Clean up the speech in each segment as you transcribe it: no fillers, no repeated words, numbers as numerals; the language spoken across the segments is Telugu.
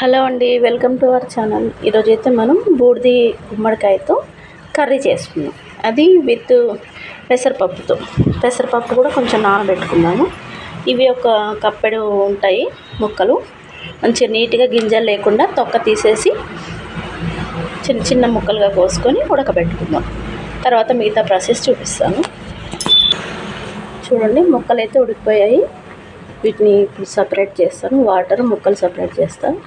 హలో అండి, వెల్కమ్ టు అవర్ ఛానల్. ఈరోజు అయితే మనం బూడిది గుమ్మడికాయతో కర్రీ చేసుకున్నాం. అది విత్ పెసరపప్పు కూడా కొంచెం నానబెట్టుకున్నాము. ఇవి ఒక కప్పెడు ఉంటాయి ముక్కలు. మంచిగా నీట్గా గింజలు లేకుండా తొక్క తీసేసి చిన్న చిన్న ముక్కలుగా కోసుకొని ఉడకబెట్టుకుందాం. తర్వాత మిగతా ప్రాసెస్ చూపిస్తాను. చూడండి, ముక్కలు అయితే ఉడికిపోయాయి. వీటిని ఇప్పుడు సపరేట్ చేస్తాను. వాటర్ ముక్కలు సపరేట్ చేస్తాను.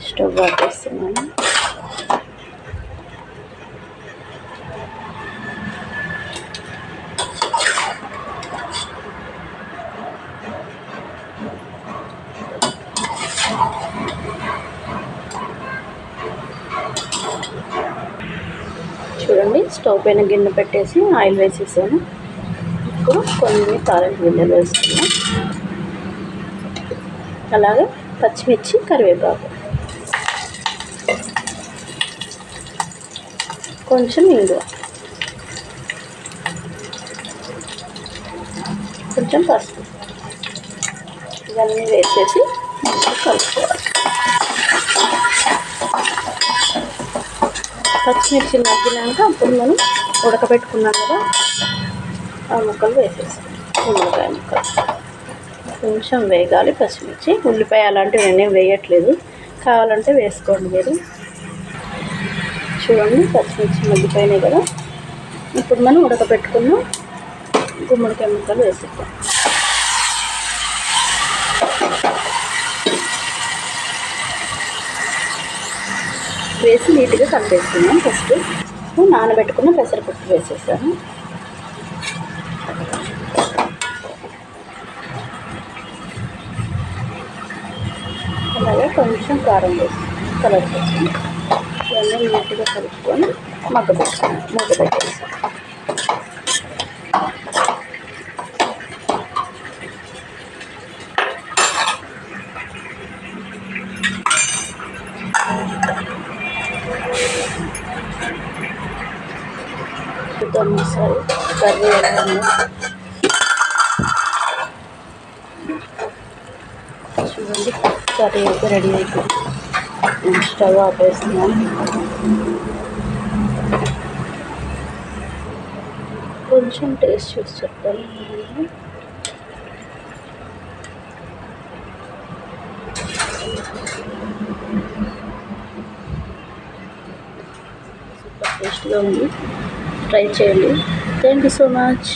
స్టవ్ ఆఫ్ చేస్తున్నాను. చూడండి, స్టవ్ పైన గిన్నె పెట్టేసి ఆయిల్ వేసేసాను. ఇప్పుడు కొన్ని తాలింపు గింజలు వేసుకున్నాం. అలాగే పచ్చిమిర్చి, కరివేపాకు, కొంచెం ఇంగువ, కొంచెం పసుపు, ఇవన్నీ వేసేసి కలుపుకోవాలి. పచ్చిమిర్చి మగ్గినాక అప్పుడు మనం ఉడకబెట్టుకున్నాం కదా, ఆ ముక్కలు వేసేస్తాం. గుమ్మడికాయ ముక్కలు కొంచెం వేగాలి. పచ్చిమిర్చి, ఉల్లిపాయ అలాంటివి నేనేం వేయట్లేదు, కావాలంటే వేసుకోండి మీరు. చూడండి, పచ్చిమిర్చి మగ్గిపోయినాయి కదా. ఇప్పుడు మనం ఉడకబెట్టుకున్న గుమ్మడికాయ ముక్కలు వేసేద్దాం. వేసి నీట్గా కలిపేసుకున్నాం. ఫస్ట్ నానబెట్టుకున్న పెసరపప్పు వేసేసాను. అలాగే కొంచెం కారం వేసి కలర్ కోసం ఇవన్నీ నీట్గా కలుపుకొని మూత పెట్టేసి ఒకసారి కర్రీ ఎలా ఉందో చూడండి. కర్రీ అయితే రెడీ అయిపోయింది. స్టవ్ ఆపేస్తున్నాను. కొంచెం టేస్ట్ చూసి చెప్తాను. సూపర్ టేస్ట్గా ఉంది. ట్రై చేయండి. Thank you so much.